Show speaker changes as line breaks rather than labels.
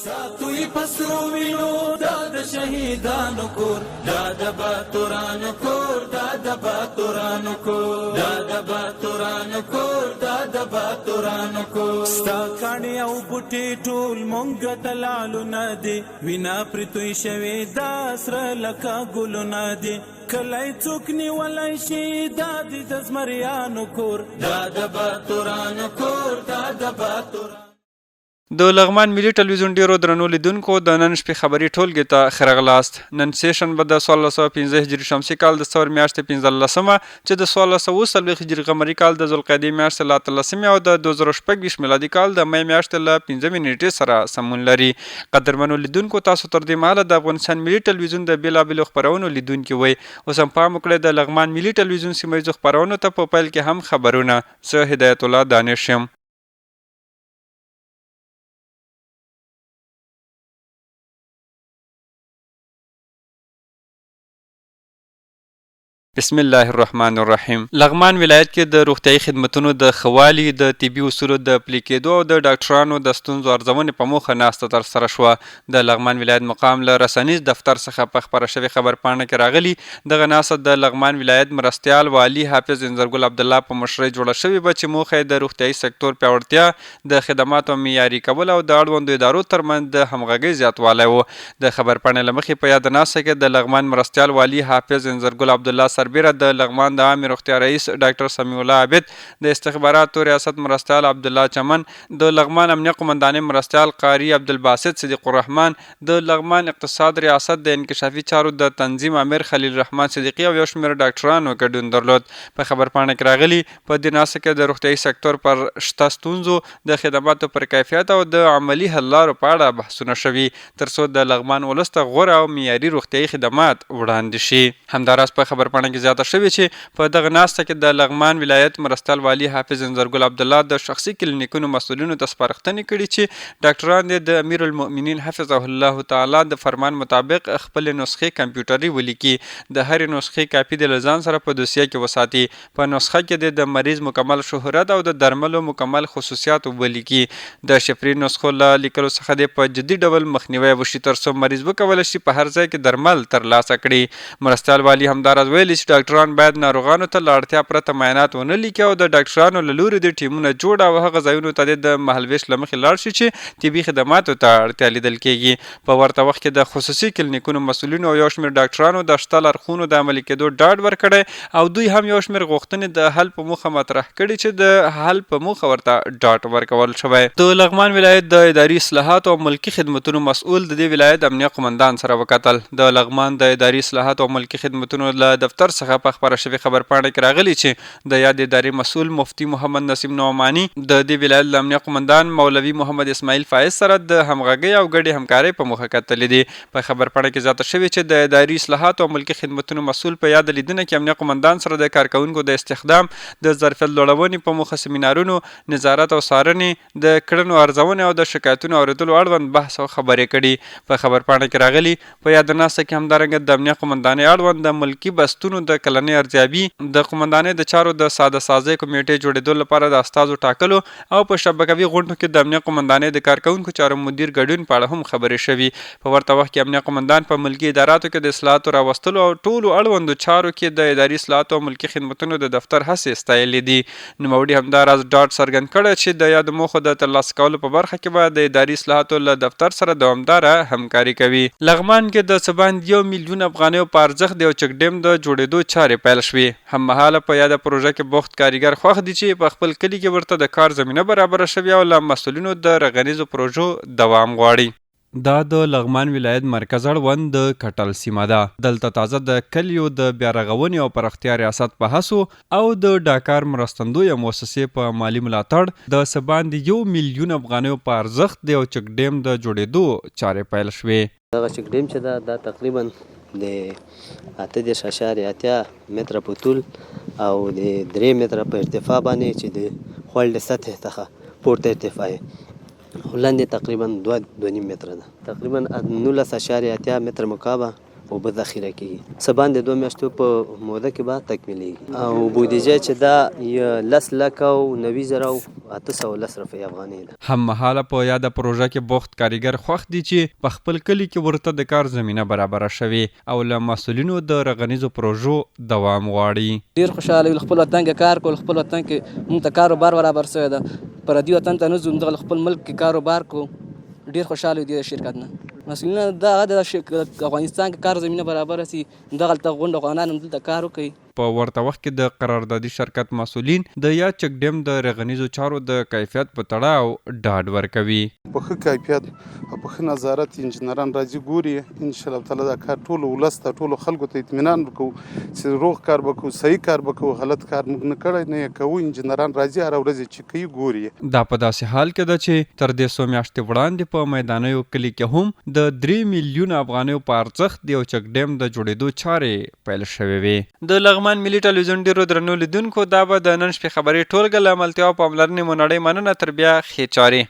ساتوی پسرو وینو دا د شهیدانو کور دا د باتورانو کور دا د باتورانو کور دا د باتورانو کور دا د باتورانو کور ستا کاڼي او بوټي ټول مونږ ته لالونه دي وینا پرتوی شوي دا سره لکه ګلونه دي کلی څوک نیولی شي دا د زمریانو کور دا د باتورانو کور دا د باتورانو.
د لغمان ملي ټلویزیون ډیرو درنو لیدونکو د نن شپې خبري ټولګې ته ښه راغلاست. نن سیشن به د 1615 هجري شمسي کال د ثور میاشتې 15مه چې د 1640 هجري قمري کال د ذوالقعدې میاشتې له 13مې او د 2016 میلادي کال د مې میاشتې له 5مې نیټې سره سمون لري. قدرمنو لیدونکو تاسو تر دې مهاله د افغانستان ملي ټلویزیون د بېلابېلو خپرونو لیدونکي وئ. اوس هم پام وکړئ د لغمان ملي ټلویزیون سیمه ییزو خپرونو ته په پیل کې هم خبرونه. زه هدایت الله دانش یم. بسم الله الرحمن الرحیم. لغمان ولایت کې د روغتیايي خدمتونو د ښه والي د طبي اصولو د پلي کېدو او د ډاکټرانو د ستونزو ارزونې په موخه ناسته ترسره شوه. د لغمان ولایت مقام له رسنیز دفتر څخه په خپره شوې خبرپاڼه کې راغلي. دغه ناسته د لغمان ولایت مرستیال والي حافظ انځرګل عبدالله په مشرۍ جوړه شوې وه چې موخه یې د روغتیايي سکتور پیاوړتیا، د خدماتو معیاري کول او د اړوندو ادارو ترمنځ د همغږۍ زیاتوالی و. د خبرپاڼې له مخې په یاده ناسته کې د لغمان مرستیال والي حافظ انځرګل عبدالله سربیره، د لغمان د عامې روغتیا رئیس ډاکټر سمیع الله عابد، د استخباراتو ریاست مرستیال عبدالله چمن، د لغمان امنیه قمندانۍ مرستیال قاري عبدالباسط صدیق الرحمن، د لغمان اقتصاد ریاست د انکشافي چارو د تنظیم امیر خلیل الرحمن صدیقي او یو شمېر ډاکټرانو ګډون درلود. په خبرپاڼه کې راغلي په دې ناسته کې د روغتیايي سکتور پر شته ستونزو، د خدماتو پر کیفیت او د عملي حل لارو په اړه بحثونه شوي ترڅو د لغمان ولس ته غوره او معیاري روغتیايي خدمات وړاندې شي. همداراز په خبرپاڼه کې زیاته شوې چې په دغه ناسته کې د لغمان ولایت مرستیال والي حافظ انځرګل عبدالله د شخصي کلینیکونو مسؤلینو ته سپارښتنې کړي چې ډاکټران دې د امیر المؤمنین حفظه الله تعالی د فرمان مطابق خپل نسخې کمپیوټري ولیکي. د هرې نسخې کاپي د ځان سره په دوسیه کې وساتي. په نسخه کې د مریض مکمل شهرت او د درملو مکمل خصوصیات ولیکي. د شفري نسخو له لیکلو څخه د په جدي ډول مخنیوی وشي ترڅو مریض وکولی شي په هر ځای کې درمل ترلاسه کړي. مرستیال والي همداراز ویلي چې ډاکټران باید ناروغانو ته له اړتیا پرته معاینات ونه لیکي او د ډاکټرانو له لوري د ټیمونه جوړ او هغه ځایونو ته د مهالویش له مخې لاړ شي چې طبي خدماتو ته اړتیا لیدل کیږي. په ورته وخت کې د خصوصي کلینیکونو مسؤلینو او یو شمېر ډاکټرانو د شته لارښوونو د عملي کېدو ډاډ ورکړی او دوی هم یو شمېر غوښتنې د حل په موخه مطرح کړي چې د حل په موخه ورته ډاډ ورکول شوی. د لغمان ولایت د اداري اصلاحاتو او ملکي خدمتونو مسؤل د دې ولایت امنیه قمندان سره وکتل. د لغمان د اداري اصلاحاتو او ملکي خدمتونو له دفتر څخه په خپره شوې خبرپاڼه کې راغلي چې د یاد ادارې مسؤل مفتي محمد نسیم نعماني د دې ولایت له امنیه قمندان مولوي محمد اسماعیل فایز سره د همغږۍ او ګډې همکارۍ په موخه کتلې دي. په خبرپاڼه کې زیاته شوې چې د اداري اصلاحاتو او ملکي خدمتونو مسؤل په یاد لیدنه کې امنیه قمندان سره د کارکوونکو د استخدام، د ظرفیت لوړونې په موخه سیمینارونو، نظارت او څارنې، د کړنو ارزونې او د شکایتونو اورېدلو اړوند بحث او خبرې کړي. په خبرپاڼه کې راغلي په یاد ناسته کې همدارنګه د امنیه قمندانۍ اړوند د ملکي بستونو د کلنۍ ارزیابي، د قمندانۍ د چارو د ساده سازۍ کمیټې جوړېدو لپاره د استازو ټاکلو او په شبکوي غونډو کې د امنیه قمندانۍ د کارکوونکو چارو مدیر ګډون په اړه هم خبرې شوي. په ورته وخت کې امنیه قمندان په ملکي اداراتو کې د اصلاحاتو راوستلو او ټولو اړوندو چارو کې د اداري اصلاحاتو او ملکي خدمتونو د دفتر هڅې ستایلې دي. نوموړي همداراز ډاډ څرګند کړی چې د یادو موخو د ترلاسه کولو په برخه کې به د اداري اصلاحاتو له دفتر سره دوامداره همکاري کوي. لغمان کې د څه باندې 1 میلیون افغانیو په ارزښت د یو چک ډیم د جوړېدو چارې پیل شوې. هممهاله په یاده پروژه کې بوخت کارګر خوښ دي چې په خپل کلي کې ورته د کار زمینه برابره شوې او له مسؤلینو د رغنیزو پروژو دوام غواړي. دا د لغمان ولایت مرکز اړوند د کټل سیمه ده. دلته تازه د کلیو د بیا رغونې او پراختیا ریاست په هڅو او د ډاکار مرستندویه مؤسسې په مالي ملاتړ د څه باندې 1 میلیون افغانیو په ارزښت د یو چک ډیم د جوړېدو چارې پیل شوې.
دغه چک ډیم چې دا تقریبا د 8.8 متره په طول او د 3 متره په ارتفاع باندې چې د خوړلې سطح څخه پورته ارتفاع لاندې تقریبا 2.5 متره ده. تقریبا 19.8 متر مکعب اوبه ذخیره کیږي څه باندې 2 میاشتو په موده کې به تکمیلیږي او بودیجه چې دا 10,90,810 روپۍ افغانۍ ده.
هم مهاله په یاده پروژه کې بوخت کاریګر خوښ دي چې په خپل کلي کې ورته د کار زمینه برابره شوي او له مسؤلینو د رغنیزو پروژو دوام غواړي.
ډیر خوشاله ول خپل وطن کې کار کول، خپل وطن کې موږ ته کاروبار برابر شوی ده، پردي وطن ته نه ځو، دغه خپل ملک کې کاروبار کو. ډیر خوشاله دي شرکت نه مسؤلین د افغانستان کې کار زمینه برابر سي، دغه غونډه افغانان هم دلته کار کوي.
په ورته وخت کې د قراردادي شرکت مسؤلین د یا چک ډیم د رغنیزو چارو د کیفیت په تړاو ډاډ ورکوي.
په ښه کیفیت او په ښه نظارت انجنیران راځي ګوري، ان شاء الله تعالی دا کار ټولو ولس ته ټولو خلکو ته اطمینان ورکوو چې روغ کار وکړو، صحیح کار وکړو، غلط کار موږ نه کړی نه یې کوو. انجنیران راځي هره ورځ چې کوي ګوري.
دا په داسې حال کې ده چې تر دې څو میاشتې وړاندې په میدانیو کلي کې هم د 3 میلیونه افغانیو په ارزښت د یو چک ډیم د جوړېدو چارې پیل شوې وې. د لغمان ملي ټلویزیون ډیرو درنو لیدونکو دا به د نن شپې خبرې ټولګه له ملتیا او پاملرنې مو نړۍ مننه. تر بیا ښې چارې.